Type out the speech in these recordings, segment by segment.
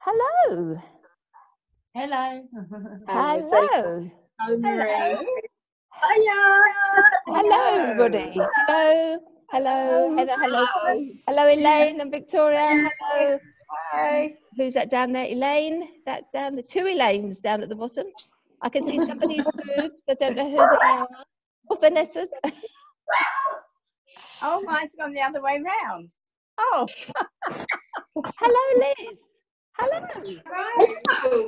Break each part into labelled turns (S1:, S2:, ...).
S1: Hello.
S2: Hello.
S1: Hello.
S2: Hello.
S1: Hello, everybody. Hello. Hello, Heather. Hello. Hello, Elaine and Victoria. Hello.
S2: Hi.
S1: Who's that down there? Elaine? That down the two Elaines down at the bottom. I can see somebody's boobs. I don't know who they are. Oh, Vanessa's.
S2: Oh, mine's gone the other way round. Oh.
S1: Hello, Liz. Hello.
S3: Hello.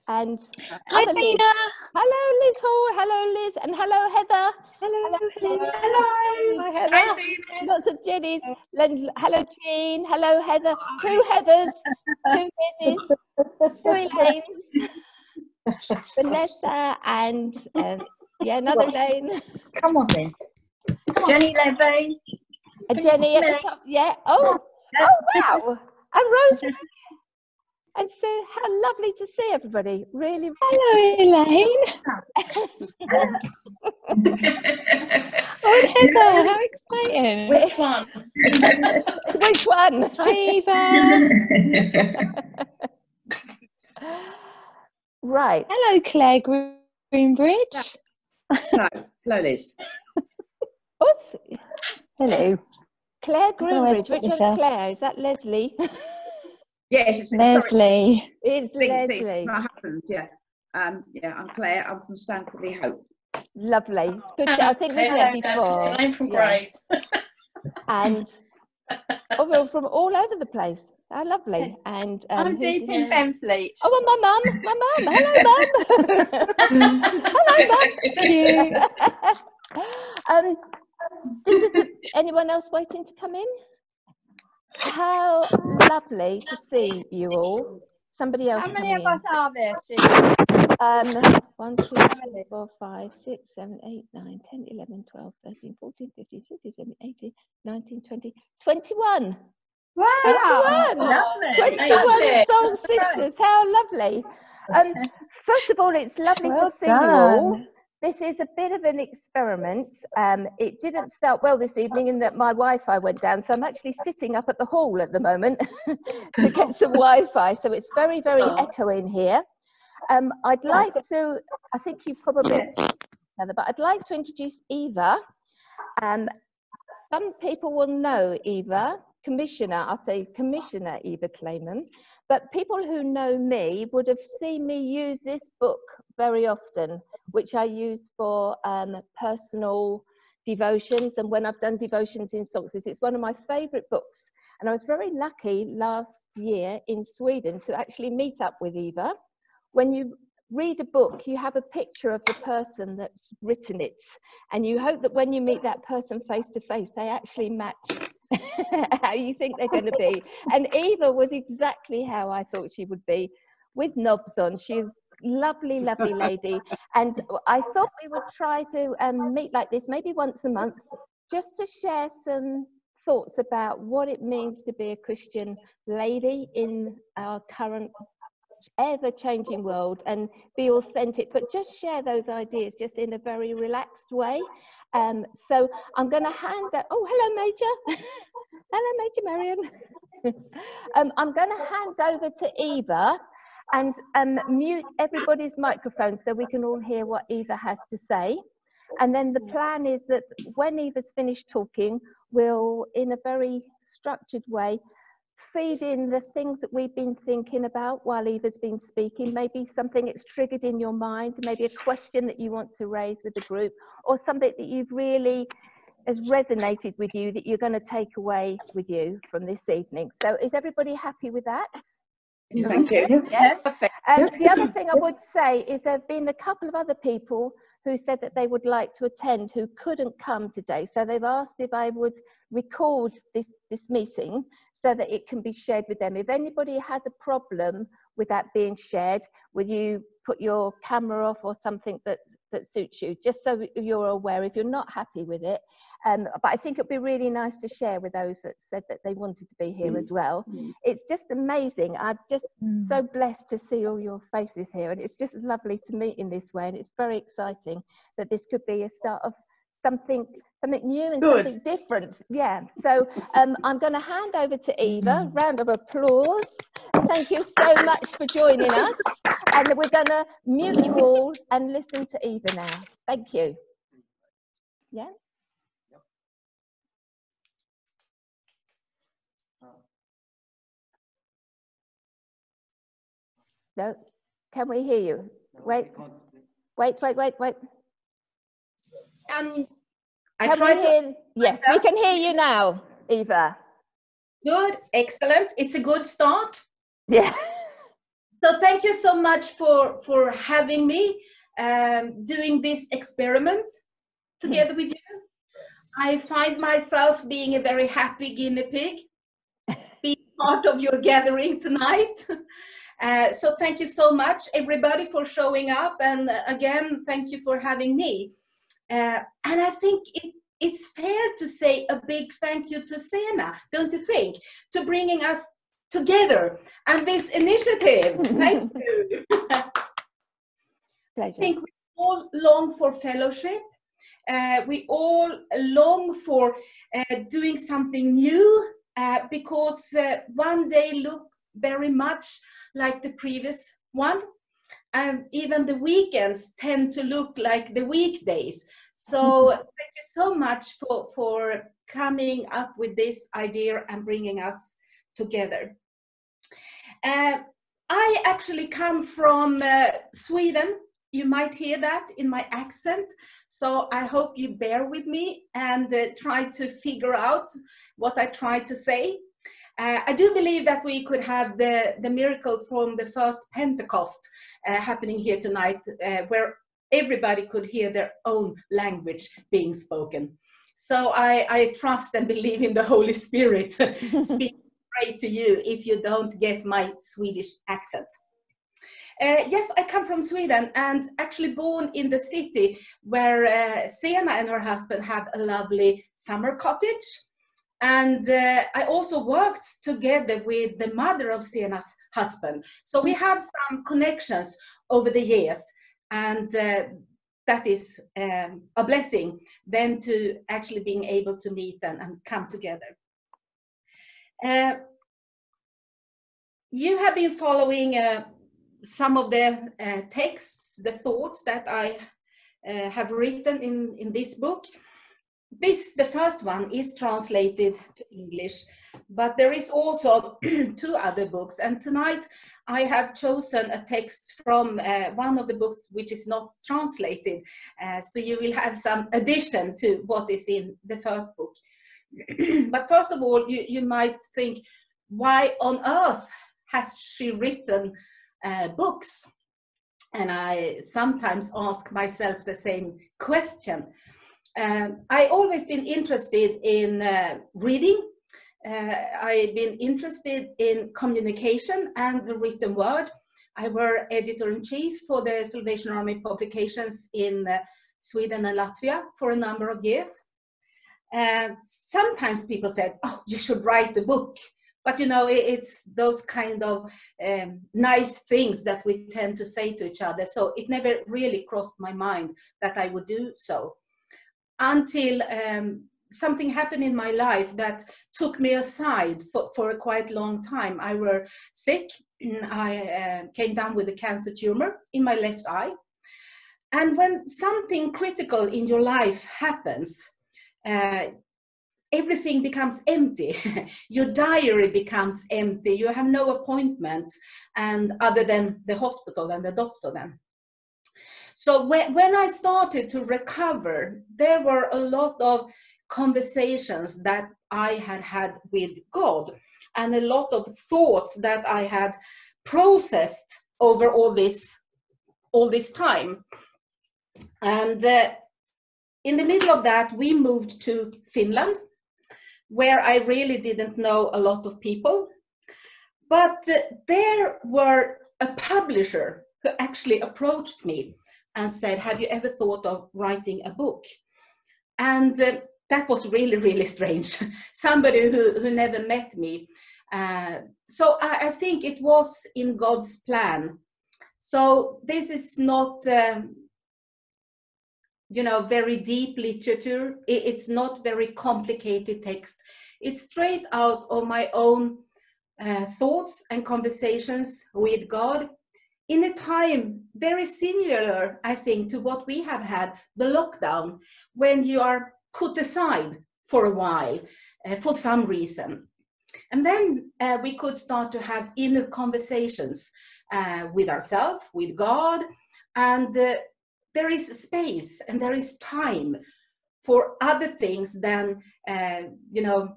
S1: And
S3: Hi,
S1: other Liz.
S3: Tina.
S1: Hello, Liz Hall. Hello, Liz. And hello, Heather.
S2: Hello.
S1: Tina.
S3: Hello.
S1: Hi, Heather.
S3: Hi, Tina.
S1: Lots of Jennies. Hello, Jean. Hello, Heather. Two Heathers. Two Lizzies. Two Elaines. Vanessa and yeah, another Elaine.
S2: Come on then. Jenny Levine.
S1: A Jenny at the top. Yeah. Oh wow. And Rosemary. And so how lovely to see everybody. Really.
S3: Hello, Elaine. Oh, Heather, how exciting.
S4: Which one?
S1: Which one?
S3: Hi, Eva.
S1: Right.
S3: Hello, Claire Greenbridge.
S2: Hello, Liz.
S1: What's
S3: Hello.
S1: Claire
S3: don't know where to
S1: Greenbridge?
S3: put
S1: Which one's
S3: myself.
S1: Claire? Is that Leslie?
S2: Yes, it's
S3: Leslie.
S1: It's Leslie.
S2: My husband, yeah. Yeah, I'm Claire. I'm from Stanford Hope.
S1: Lovely. It's good. I think we've met before.
S4: I'm from
S1: Yeah.
S4: Grace.
S1: And we're from all over the place. How lovely. And
S2: I'm deep in Benfleet.
S1: Oh, and my mum. Hello, mum. Hello, mum. Cute. Anyone else waiting to come in? How lovely to see you all. Somebody else.
S2: How many of
S1: coming
S2: us are there, Sue?
S1: in. 1, 2, 3, 4, 5, 6, 7, 8, 9, 10, 11, 12, 13, 14, 15, 16, 17, 18, 19, 20, 21.
S2: Wow.
S1: 21 Soul Sisters. How lovely. First of all, it's lovely to see you all. This is a bit of an experiment. It didn't start well this evening in that my Wi-Fi went down, so I'm actually sitting up at the hall at the moment to get some Wi-Fi, so it's very, very echoing here. I'd like to, I think you probably, but I'd like to introduce Eva. Some people will know Eva, Commissioner, I'll say Commissioner Eva Kleman, but people who know me would have seen me use this book very often, which I use for personal devotions, and when I've done devotions in SoulSisters, it's one of my favourite books. And I was very lucky last year in Sweden to actually meet up with Eva. When you read a book, you have a picture of the person that's written it, and you hope that when you meet that person face to face, they actually match how you think they're going to be. And Eva was exactly how I thought she would be, with knobs on. She's lovely, lovely lady. And I thought we would try to meet like this, maybe once a month, just to share some thoughts about what it means to be a Christian lady in our current ever-changing world, and be authentic, but just share those ideas just in a very relaxed way. So I'm going to hand out, oh, hello, Major. Hello, Major Marion. I'm going to hand over to Eva and mute everybody's microphone so we can all hear what Eva has to say. And then the plan is that when Eva's finished talking, we'll, in a very structured way, feed in the things that we've been thinking about while Eva's been speaking, maybe something that's triggered in your mind, maybe a question that you want to raise with the group, or something that you've really has resonated with you that you're going to take away with you from this evening. So is everybody happy with that?
S2: Yes, thank you.
S1: Yes. The other thing I would say is there have been a couple of other people who said that they would like to attend who couldn't come today. So they've asked if I would record this meeting so that it can be shared with them. If anybody has a problem with that being shared, will you put your camera off or something that suits you, just so you're aware if you're not happy with it. But I think it'd be really nice to share with those that said that they wanted to be here as well. It's just amazing. I'm just so blessed to see all your faces here, and it's just lovely to meet in this way, and it's very exciting that this could be a start of something Something new and
S4: Good.
S1: something different. Yeah. So I'm going to hand over to Eva. Round of applause. Thank you so much for joining us. And we're going to mute you all and listen to Eva now. Thank you. Yeah. No. Can we hear you? Wait. Wait.
S4: I tried to
S1: hear? Yes, we can hear you now, Eva.
S4: Good, excellent. It's a good start.
S1: Yeah.
S4: So thank you so much for having me doing this experiment together with you. I find myself being a very happy guinea pig, being part of your gathering tonight. So thank you so much, everybody, for showing up. And again, thank you for having me. And I think it's fair to say a big thank you to Sena, don't you think, to bringing us together and this initiative. Thank you.
S1: Pleasure.
S4: I think we all long for fellowship. We all long for doing something new because one day looks very much like the previous one. And even the weekends tend to look like the weekdays. So thank you so much for coming up with this idea and bringing us together. I actually come from Sweden. You might hear that in my accent. So I hope you bear with me and try to figure out what I try to say. I do believe that we could have the miracle from the first Pentecost happening here tonight, where everybody could hear their own language being spoken. So I trust and believe in the Holy Spirit speaking straight to you if you don't get my Swedish accent. Yes, I come from Sweden and actually born in the city where Sena and her husband have a lovely summer cottage. And I also worked together with the mother of Sena's husband. So we have some connections over the years. And that is a blessing then to actually being able to meet and come together. You have been following some of the texts, the thoughts that I have written in this book. The first one, is translated to English, but there is also 2 other books. And tonight I have chosen a text from one of the books which is not translated. So you will have some addition to what is in the first book. But first of all, you might think, why on earth has she written books? And I sometimes ask myself the same question. I always been interested in reading. I've been interested in communication and the written word. I were editor-in-chief for the Salvation Army publications in Sweden and Latvia for a number of years. Sometimes people said, oh, you should write a book. But you know, it's those kind of nice things that we tend to say to each other. So it never really crossed my mind that I would do so. Until something happened in my life that took me aside for a quite long time. I were sick. I came down with a cancer tumor in my left eye. And when something critical in your life happens, everything becomes empty. Your diary becomes empty. You have no appointments, and other than the hospital and the doctor then. So when I started to recover, there were a lot of conversations that I had with God, and a lot of thoughts that I had processed over all this time. And in the middle of that, we moved to Finland, where I really didn't know a lot of people. But there were a publisher who actually approached me and said, have you ever thought of writing a book? And that was really, really strange. Somebody who never met me. So I think it was in God's plan. So this is not you know, very deep literature. It's not very complicated text. It's straight out of my own thoughts and conversations with God in a time very similar, I think, to what we have had, the lockdown, when you are put aside for a while for some reason. And then we could start to have inner conversations with ourselves, with God, and there is space and there is time for other things than, you know,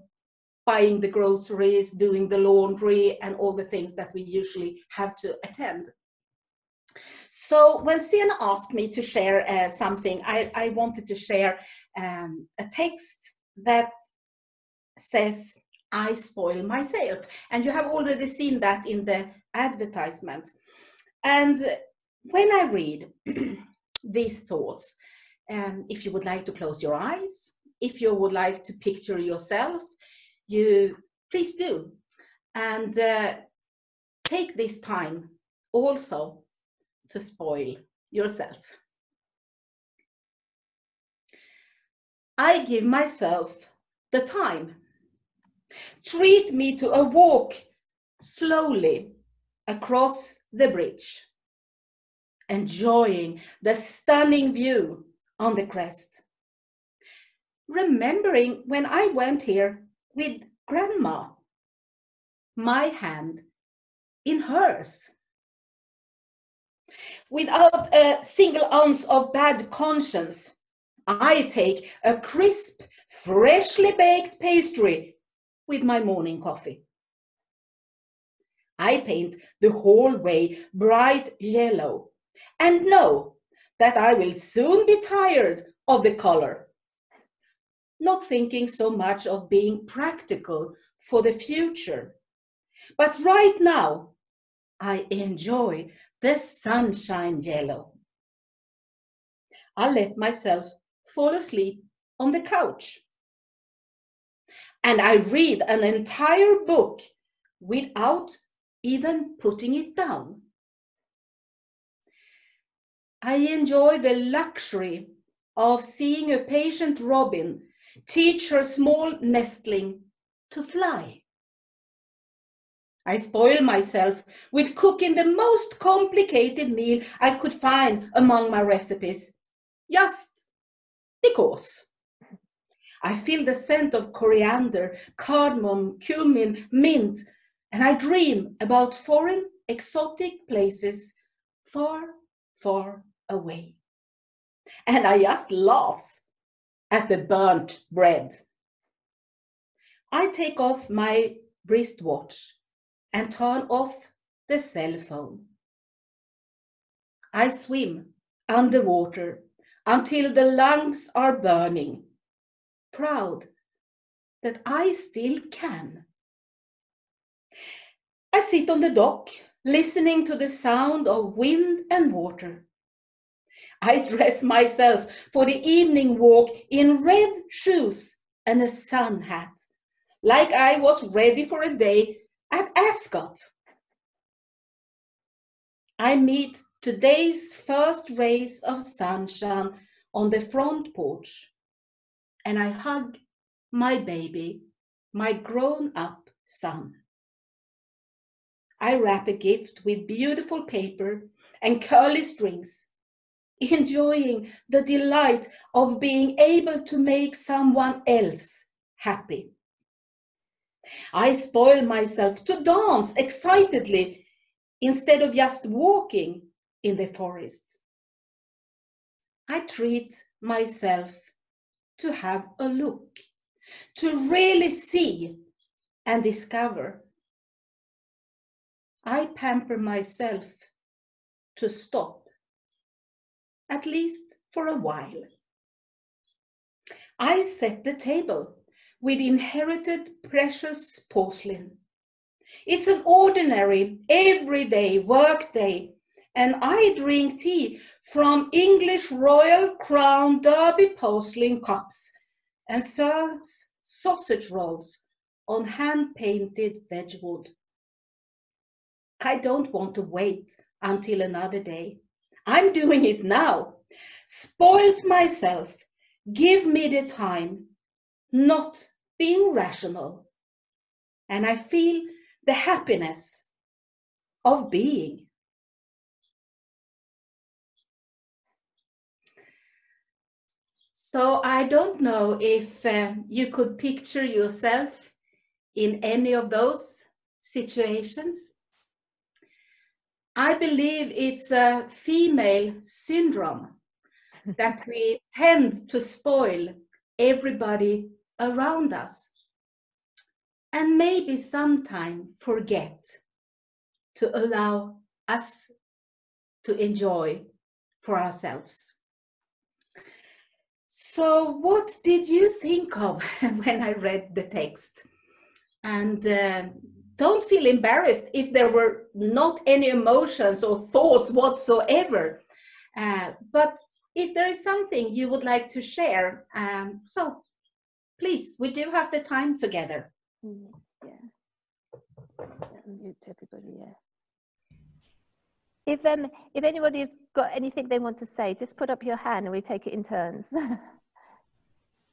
S4: buying the groceries, doing the laundry, and all the things that we usually have to attend. So when Sienna asked me to share something, I wanted to share a text that says, I spoil myself. And you have already seen that in the advertisement. And when I read these thoughts, if you would like to close your eyes, if you would like to picture yourself, you please do. And take this time also to spoil yourself. I give myself the time. Treat me to a walk slowly across the bridge, enjoying the stunning view on the crest. Remembering when I went here with Grandma, my hand in hers. Without a single ounce of bad conscience, I take a crisp, freshly baked pastry with my morning coffee. I paint the hallway bright yellow and know that I will soon be tired of the color, not thinking so much of being practical for the future. But right now, I enjoy the sunshine yellow. I let myself fall asleep on the couch. And I read an entire book without even putting it down. I enjoy the luxury of seeing a patient robin teach her small nestling to fly. I spoil myself with cooking the most complicated meal I could find among my recipes, just because. I feel the scent of coriander, cardamom, cumin, mint, and I dream about foreign, exotic places far, far away. And I just laugh at the burnt bread. I take off my wristwatch and turn off the cell phone. I swim underwater until the lungs are burning, proud that I still can. I sit on the dock, listening to the sound of wind and water. I dress myself for the evening walk in red shoes and a sun hat, like I was ready for a day at Ascot. I meet today's first rays of sunshine on the front porch, and I hug my baby, my grown-up son. I wrap a gift with beautiful paper and curly strings, enjoying the delight of being able to make someone else happy. I spoil myself to dance excitedly instead of just walking in the forest. I treat myself to have a look, to really see and discover. I pamper myself to stop, at least for a while. I set the table with inherited precious porcelain. It's an ordinary, everyday work day, and I drink tea from English Royal Crown Derby porcelain cups and serve sausage rolls on hand-painted vegwood. I don't want to wait until another day. I'm doing it now, Spoils myself, give me the time, not being rational. And I feel the happiness of being. So I don't know if you could picture yourself in any of those situations. I believe it's a female syndrome that we tend to spoil everybody around us and maybe sometime forget to allow us to enjoy for ourselves. So what did you think of when I read the text? And don't feel embarrassed if there were not any emotions or thoughts whatsoever. But if there is something you would like to share, so please, we do have the time together.
S1: Yeah. Mute everybody, yeah. If anybody's got anything they want to say, just put up your hand and we take it in turns.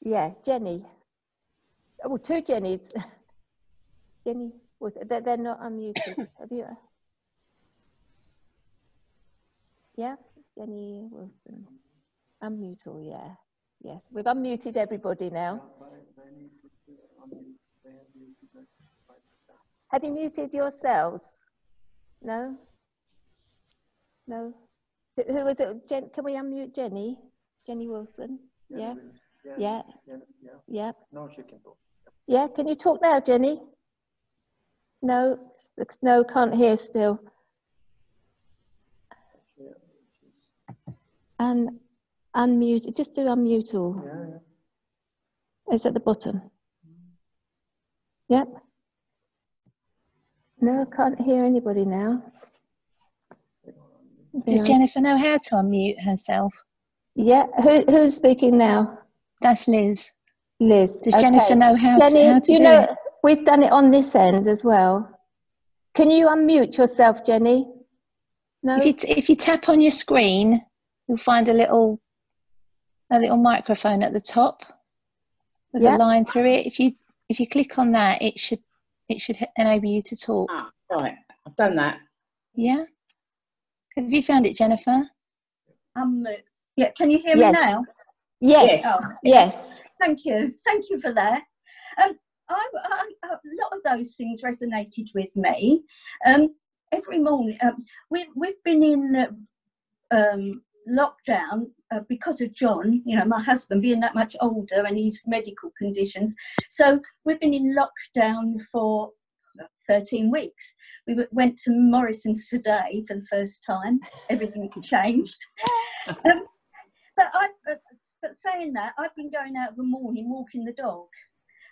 S1: Yeah, Jenny. Oh, two Jennies. Jenny, they're not unmuted. Have you? Yeah, Jenny Wilson. Unmute all, yeah. Yeah, we've unmuted everybody now. Have you muted yourselves? No? No? Who was it? Can we unmute Jenny? Jenny Wilson? Yeah? Yeah? Yeah?
S5: No, she can talk.
S1: Yeah, can you talk now, Jenny? No? No, can't hear still. And unmute, just do unmute all.
S5: Yeah.
S1: It's at the bottom. Yep. No, I can't hear anybody now.
S3: Does Jennifer know how to unmute herself?
S1: Yeah, who's speaking now?
S3: That's Liz.
S1: Liz.
S3: Does Jennifer know how
S1: Jenny,
S3: to do
S1: know,
S3: it?
S1: we've done it on this end as well. Can you unmute yourself, Jenny? No?
S3: If you tap on your screen, you'll find a little microphone at the top with a line through it. If you click on that, it should enable you to talk.
S2: Ah, right, I've done that.
S3: Yeah. Have you found it, Jennifer?
S6: Yeah. Can you hear me now?
S1: Yes.
S6: Oh,
S1: Yes.
S6: Thank you for that. A lot of those things resonated with me. Every morning, we've been in lockdown because of John, my husband being that much older and his medical conditions. So we've been in lockdown for 13 weeks. We went to Morrison's today for the first time. Everything changed. But saying that, I've been going out of the morning walking the dog,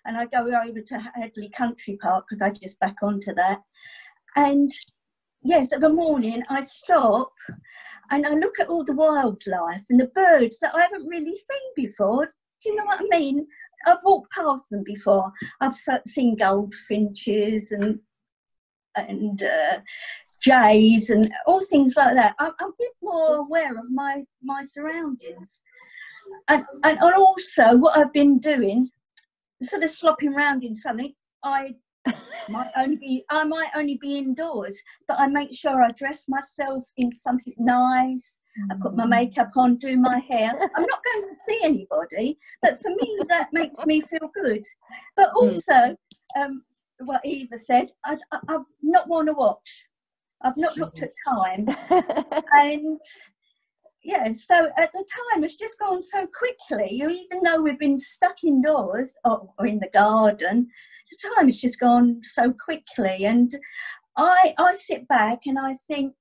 S6: and I go over to Hadley Country Park because I just back onto that. And yes, of a morning I stop and I look at all the wildlife and the birds that I haven't really seen before. Do you know what I mean? I've walked past them before. I've seen goldfinches and jays and all things like that. I'm a bit more aware of my surroundings. And also what I've been doing, sort of slopping around in something, I might only be indoors, but I make sure I dress myself in something nice. I put my makeup on, do my hair. I'm not going to see anybody, but for me that makes me feel good. But also, what Eva said, I've not worn a watch. I've not looked at time. And yeah, so at the time it's just gone so quickly. Even though we've been stuck indoors or in the garden, the time has just gone so quickly. And I sit back and I think,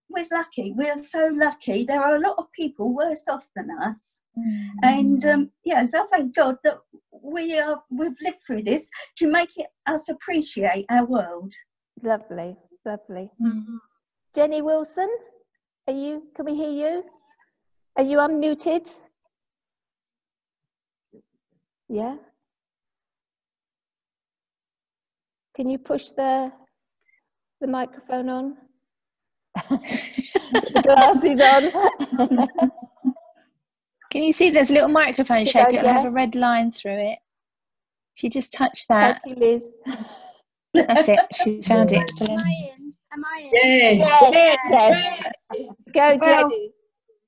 S6: we're lucky. We are so lucky. There are a lot of people worse off than us. And so I thank God that we've lived through this to make us appreciate our world.
S1: Lovely, lovely. Jenny Wilson, can we hear you? Are you unmuted? Yeah. Can you push the microphone on? The glasses on.
S3: Can you see there's a little microphone shape?
S1: go,
S3: It'll have a red line through it. If you just touch that.
S1: Thank you, Liz.
S3: That's it. She's found it.
S6: Am I in? Am I in?
S1: Yes. Go,
S6: Well,
S1: Jenny.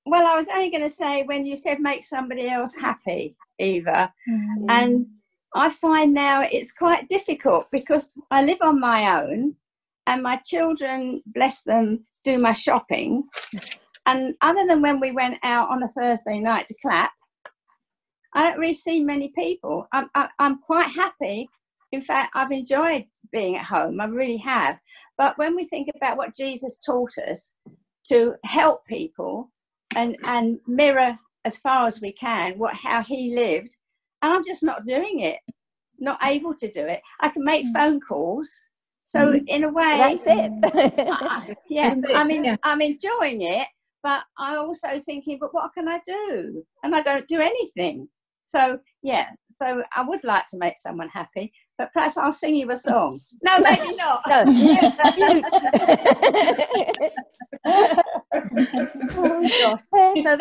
S6: Well, I was only going to say, when you said make somebody else happy, Eva,
S3: Mm.
S6: and I find now it's quite difficult because I live on my own and my children, bless them, do my shopping. And other than when we went out on a Thursday night to clap, I don't really see many people. I'm quite happy. In fact, I've enjoyed being at home. I really have. But when we think about what Jesus taught us to help people and mirror as far as we can how he lived, and I'm just not doing it, not able to do it. I can make phone calls. So in a way,
S1: That's it.
S6: I'm enjoying it, but I'm also thinking, but what can I do? And I don't do anything. So so I would like to make someone happy, but perhaps I'll sing you a song. No, maybe not.
S1: No,
S6: Oh, gosh. So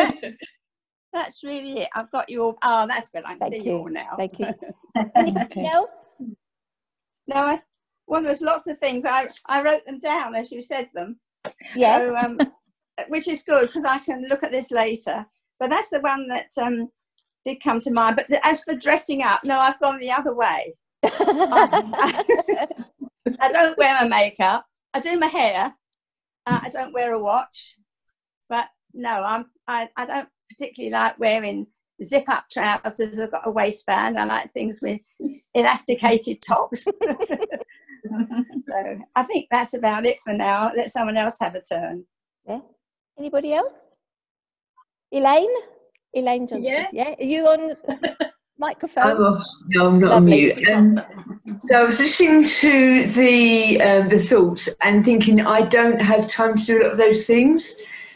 S6: that's really it. I've got you all. Oh, that's good. I can see you all now.
S1: Thank you. Anybody else?
S6: No, well, there's lots of things. I wrote them down as you said them.
S1: Yes.
S6: So, which is good because I can look at this later. But that's the one that did come to mind. But as for dressing up, no, I've gone the other way. I don't wear my makeup. I do my hair. I don't wear a watch. But no, I don't particularly like wearing zip-up trousers. I've got a waistband. I like things with elasticated tops. So I think that's about it for now. Let someone else have a turn.
S1: Yeah. Anybody else? Elaine Johnson. Yeah. Are you on microphone?
S7: I'm off. No, I'm not on mute. So I was listening to the thoughts and thinking I don't have time to do a lot of those things.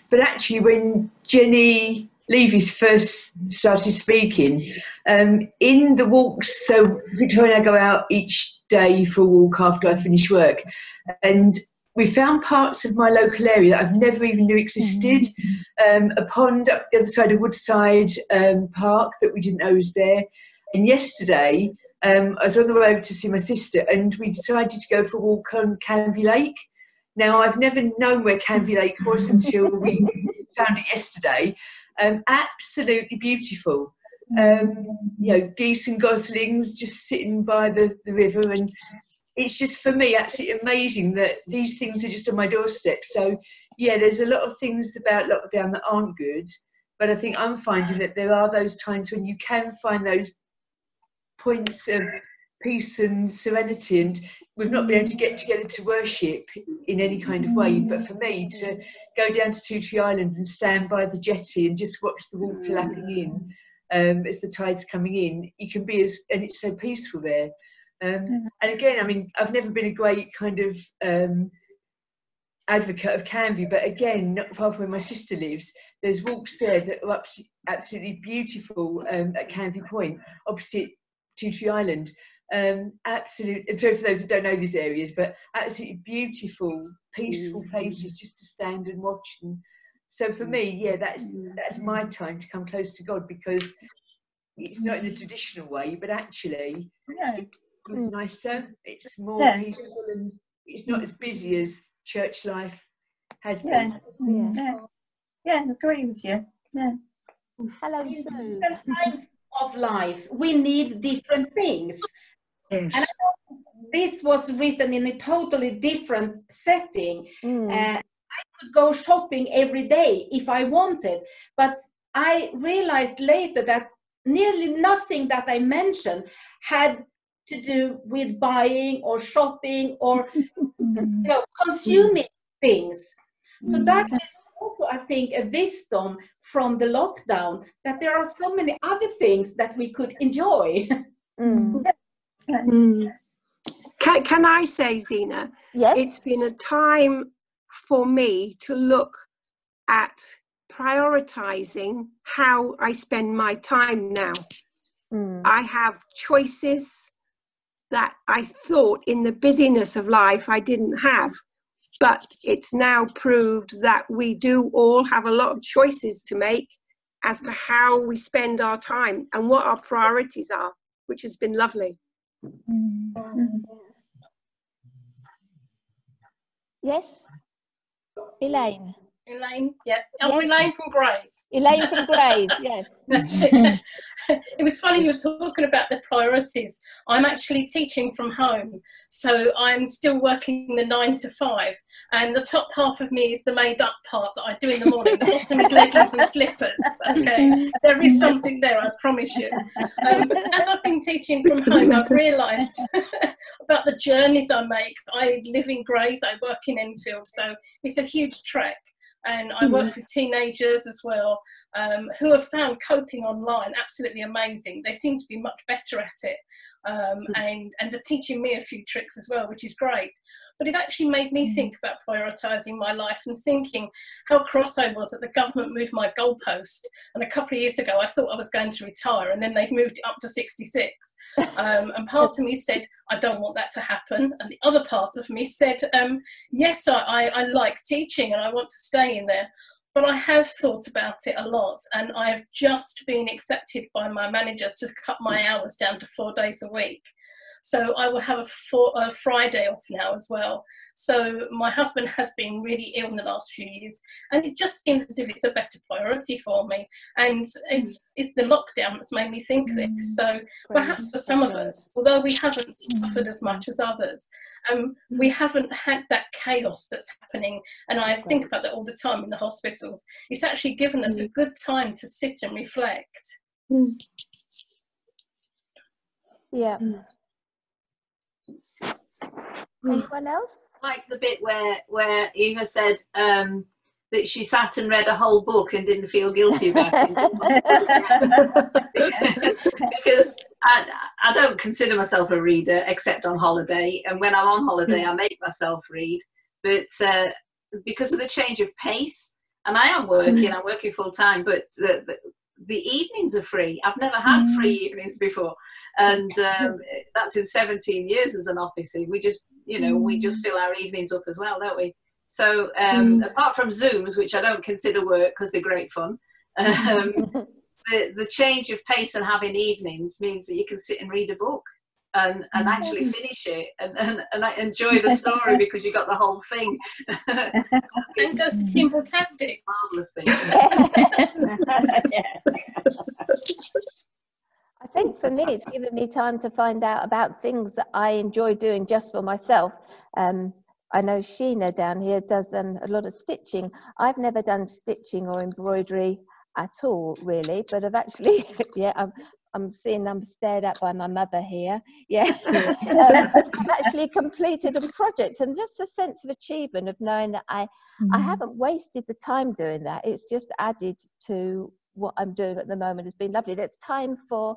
S7: But actually, when Jenny Levy's first started speaking, in the walks, so Victoria and I go out each day for a walk after I finish work, and we found parts of my local area that I've never even knew existed. A pond up the other side of Woodside Park that we didn't know was there. And yesterday, I was on the way over to see my sister, and we decided to go for a walk on Canvey Lake. Now, I've never known where Canvey Lake was until we found it yesterday. Absolutely beautiful. Geese and goslings just sitting by the river, and it's just, for me, absolutely amazing that these things are just on my doorstep. So, yeah, there's a lot of things about lockdown that aren't good, but I think I'm finding that there are those times when you can find those points of peace and serenity, and we've not been able to get together to worship in any kind of way, but for me to go down to Two Tree Island and stand by the jetty and just watch the water lapping in as the tide's coming in, you can be and it's so peaceful there. And again, I mean, I've never been a great kind of advocate of Canvey, but again, not far from where my sister lives, there's walks there that are absolutely beautiful at Canvey Point, opposite Two Tree Island. Absolute, and sorry for those who don't know these areas, but absolutely beautiful, peaceful places just to stand and watch. And so for me, yeah, that's my time to come close to God, because it's not in the traditional way, but actually it's nicer, it's more peaceful, and it's not as busy as church life has been.
S6: Yeah, I agree with you. Yeah.
S1: Hello, Sue.
S4: Different times of life, we need different things.
S2: Yes.
S4: And I know this was written in a totally different setting. I could go shopping every day if I wanted, but I realized later that nearly nothing that I mentioned had to do with buying or shopping or consuming things. So that is also, I think, a wisdom from the lockdown, that there are so many other things that we could enjoy.
S8: Can I say, Zena?
S1: Yes.
S8: It's been a time for me to look at prioritizing how I spend my time now. I have choices that I thought in the busyness of life I didn't have, but it's now proved that we do all have a lot of choices to make, as to how we spend our time and what our priorities are, which has been lovely.
S1: Yes, Elaine.
S9: Elaine, yeah.
S1: Yes.
S9: Elaine from Grays.
S1: Elaine from Grays, yes.
S9: That's it. It was funny you were talking about the priorities. I'm actually teaching from home, so I'm still working the 9 to 5, and the top half of me is the made up part that I do in the morning. The bottom is leggings and slippers. Okay, there is something there, I promise you. As I've been teaching from home, I've realised about the journeys I make. I live in Grays, I work in Enfield, so it's a huge trek. And I work with teenagers as well, who have found coping online absolutely amazing. They seem to be much better at it, and they're teaching me a few tricks as well, which is great. But it actually made me think about prioritising my life and thinking how cross I was that the government moved my goalpost. And a couple of years ago, I thought I was going to retire, and then they've moved it up to 66. And part of me said, I don't want that to happen. And the other part of me said, yes, I like teaching and I want to stay in there. But I have thought about it a lot, and I've just been accepted by my manager to cut my hours down to 4 days a week. So I will have a Friday off now as well. So my husband has been really ill in the last few years, and it just seems as if it's a better priority for me. And it's the lockdown that's made me think this. So perhaps for some of us, although we haven't suffered as much as others, we haven't had that chaos that's happening. And I think about that all the time in the hospitals. It's actually given us a good time to sit and reflect.
S1: Yeah. Anyone else?
S10: Like the bit where Eva said that she sat and read a whole book and didn't feel guilty about it. Because I don't consider myself a reader except on holiday, and when I'm on holiday I make myself read. But because of the change of pace, and I am working, I'm working full time, but the evenings are free. I've never had free evenings before, and that's in 17 years as an officer. We just, we just fill our evenings up as well, don't we? So apart from Zooms, which I don't consider work because they're great fun, the change of pace and having evenings means that you can sit and read a book and actually finish it and I enjoy the story because you got the whole thing.
S9: And go to Timbertastic.
S10: Marvellous thing.
S1: I think for me, it's given me time to find out about things that I enjoy doing just for myself. I know Sheena down here does a lot of stitching. I've never done stitching or embroidery at all, really, but I've actually, I'm seeing I'm stared at by my mother here. Yeah, I've actually completed a project, and just a sense of achievement of knowing that I haven't wasted the time doing that. It's just added to what I'm doing at the moment. It's been lovely. There's time for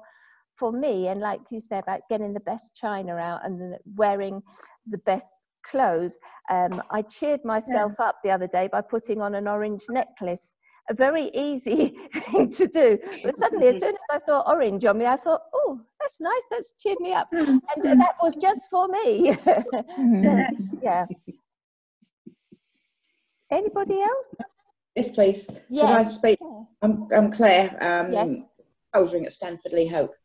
S1: me, and like you said about getting the best china out and wearing the best clothes. I cheered myself up the other day by putting on an orange necklace. A very easy thing to do, but suddenly as soon as I saw orange on me, I thought, oh, that's nice, that's cheered me up, and that was just for me. So, yeah. Anybody else?
S2: Yes, please.
S1: Yes.
S2: Can I speak? I'm Claire,
S1: yes.
S2: soldiering at Stanford Lee Hope.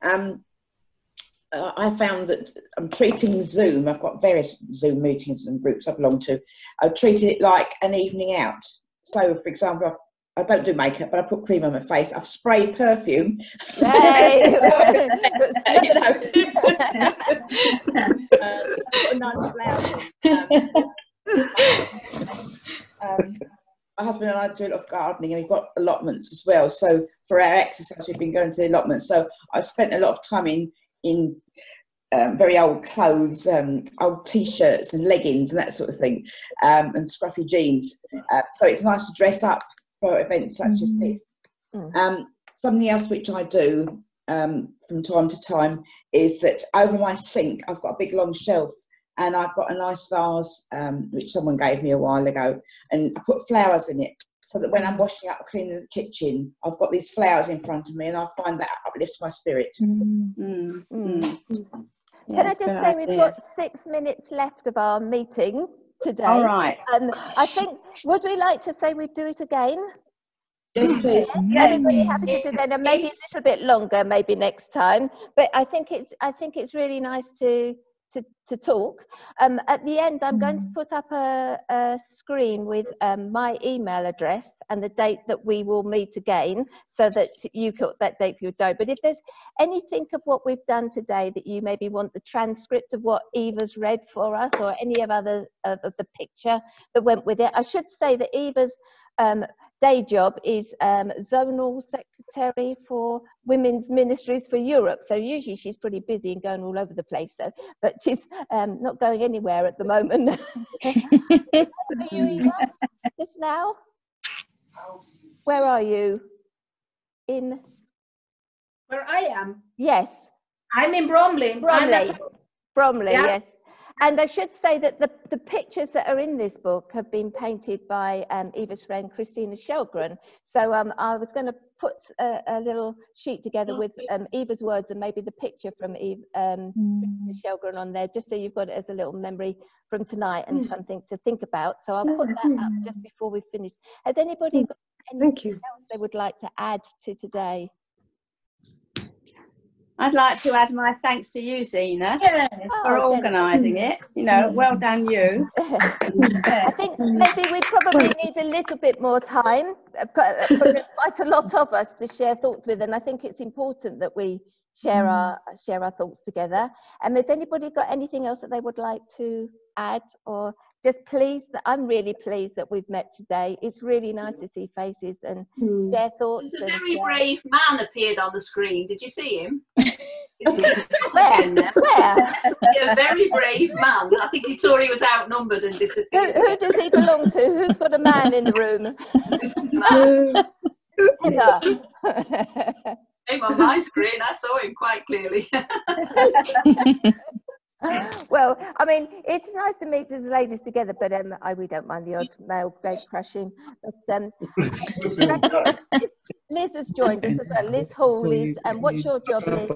S2: I found that I'm treating Zoom, I've got various Zoom meetings and groups I belong to, I treated it like an evening out. So, for example, I don't do makeup, but I put cream on my face. I've sprayed perfume.
S1: Yay!
S2: Put a nice blouse on. My husband and I do a lot of gardening, and we've got allotments as well. So for our exercise, we've been going to the allotments. So I spent a lot of time in very old clothes, old t-shirts and leggings and that sort of thing, and scruffy jeans. So it's nice to dress up for events such as this. Something else which I do from time to time is that over my sink I've got a big long shelf, and I've got a nice vase which someone gave me a while ago, and I put flowers in it so that when I'm washing up, cleaning the kitchen, I've got these flowers in front of me, and I find that uplifts my spirit.
S1: Can I just say we've got 6 minutes left of our meeting today.
S6: All right.
S1: I think, would we like to say we'd do it again?
S2: Yes, please.
S1: Everybody happy to do that, and maybe a little bit longer, maybe next time. But I think it's really nice to talk. At the end, I'm going to put up a screen with my email address and the date that we will meet again, so that you got that date for your diary. But if there's anything of what we've done today that you maybe want the transcript of what Eva's read for us, or any of other of the picture that went with it, I should say that Eva's day job is zonal secretary for women's ministries for Europe. So usually she's pretty busy and going all over the place. So, but she's not going anywhere at the moment. Are you, Eva? Just now? Where are you? In?
S4: Where I am?
S1: Yes.
S4: I'm in Bromley.
S1: Bromley,
S4: Yeah.
S1: yes. And I should say that the pictures that are in this book have been painted by Eva's friend Christina Shelgren. So I was going to put a little sheet together with Eva's words and maybe the picture from Christina Shelgren on there, just so you've got it as a little memory from tonight and something to think about. So I'll put that up just before we finish. Has anybody got anything else they would like to add to today?
S6: I'd like to add my thanks to you, Zena, for
S1: Oh,
S6: organising it. You know, well done you.
S1: I think maybe we probably need a little bit more time, but there's quite a lot of us to share thoughts with, and I think it's important that we share our thoughts together. And has anybody got anything else that they would like to add, or just pleased that I'm really pleased that we've met today? It's really nice to see faces and share thoughts.
S10: There's a very brave man appeared on the screen. Did you see him?
S1: Where?
S10: A very brave man. I think he saw he was outnumbered and disappeared.
S1: Who does he belong to? Who's got a man in the room? Heather.
S10: Came on my screen. I saw him quite clearly.
S1: Well, I mean, it's nice to meet as ladies together, but we don't mind the odd male gate crashing. But Liz has joined us as well. Liz Hall, Liz, what's your job, Liz?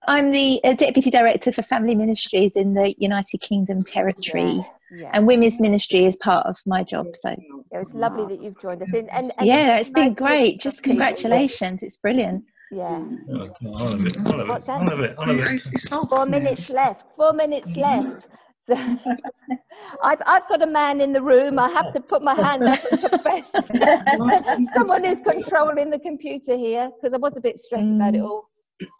S3: I'm the Deputy Director for Family Ministries in the United Kingdom territory.
S1: Yeah.
S3: And women's ministry is part of my job. So
S1: it was lovely that you've joined us. And
S3: yeah, it's been great. Just congratulations. It's brilliant.
S1: Yeah.
S11: What's that?
S1: 4 minutes left. 4 minutes left. So, I've got a man in the room. I have to put my hand up and confess. Someone is controlling the computer here, because I was a bit stressed about it all.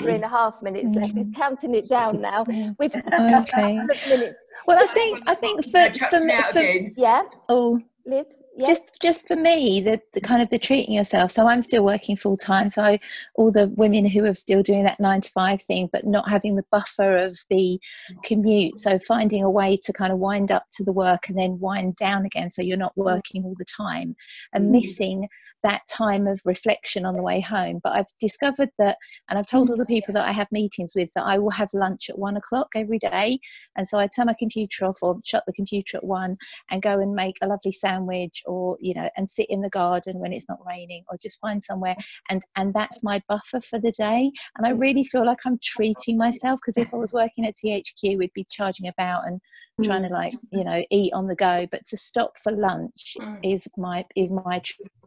S1: 3.5 minutes left. He's counting it down now. We've
S3: okay.
S1: Minutes.
S3: Well, I think for me,
S1: yeah.
S3: Oh,
S1: Liz. Yeah.
S3: Just for me, the kind of the treating yourself. So I'm still working full time. So all the women who are still doing that 9 to 5 thing, but not having the buffer of the commute. So finding a way to kind of wind up to the work and then wind down again, so you're not working all the time, and missing that time of reflection on the way home. But I've discovered that, and I've told all the people that I have meetings with, that I will have lunch at 1 o'clock every day. And so I turn my computer off or shut the computer at 1 and go and make a lovely sandwich, or, and sit in the garden when it's not raining, or just find somewhere. And that's my buffer for the day. And I really feel like I'm treating myself, because if I was working at THQ, we'd be charging about and trying to eat on the go. But to stop for lunch is my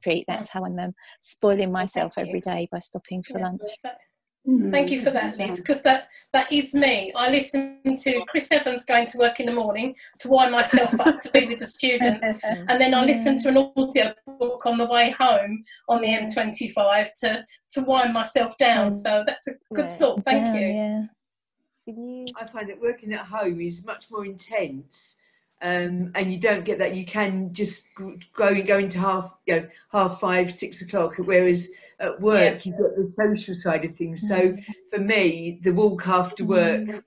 S3: treat. That's how I'm spoiling myself every day, by stopping for lunch.
S9: Thank you for that, Liz, because that is me. I listen to Chris Evans going to work in the morning to wind myself up to be with the students, and then I listen to an audio book on the way home on the M25 to wind myself down. So that's a good thought. Thank you.
S3: Yeah.
S7: I find that working at home is much more intense, and you don't get that. You can just go into half 5, 6 o'clock, whereas at work you've got the social side of things. So for me, the walk after work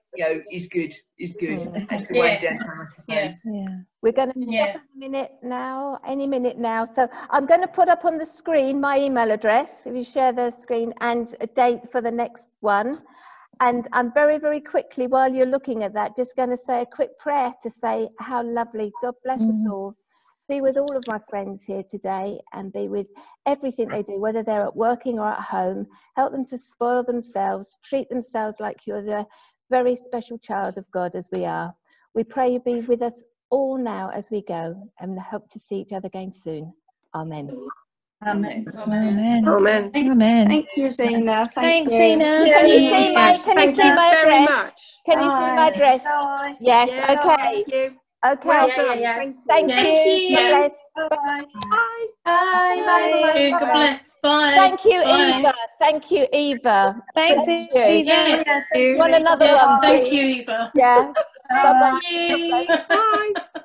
S7: is good. That's the wind down time, I suppose.
S1: We're going to stop any minute now. So I'm going to put up on the screen my email address, if you share the screen, and a date for the next one. And I'm very, very quickly, while you're looking at that, just going to say a quick prayer to say how lovely. God bless us all. Be with all of my friends here today, and be with everything they do, whether they're at working or at home. Help them to spoil themselves, treat themselves like you're the very special child of God, as we are. We pray you be with us all now as we go, and hope to see each other again soon. Amen.
S6: Amen.
S3: Amen.
S8: Amen.
S3: Amen.
S5: Thank you, Zena.
S3: Thanks,
S5: you.
S3: Zena.
S1: Can you see my,
S8: Yes,
S1: can you
S8: thank
S1: see
S8: you
S1: my
S8: very
S1: address?
S8: much.
S1: Can you see my address?
S6: Bye.
S1: Yes,
S8: Yes,
S1: okay.
S8: thank you.
S1: Okay.
S8: Well done. Thank you.
S1: Thank
S9: Yes.
S1: you. God bless.
S6: Bye.
S8: Bye.
S1: Bye.
S9: God bless. Bye.
S1: Thank you,
S9: Bye.
S1: Eva. Thank you, Eva.
S3: Thanks,
S1: Thank
S3: Eva.
S1: you.
S9: Yes.
S1: You want another
S9: Yes.
S1: one,
S9: Thank
S1: please?
S9: you, Eva.
S1: Yeah. Bye-bye.
S9: Yes.
S8: Bye.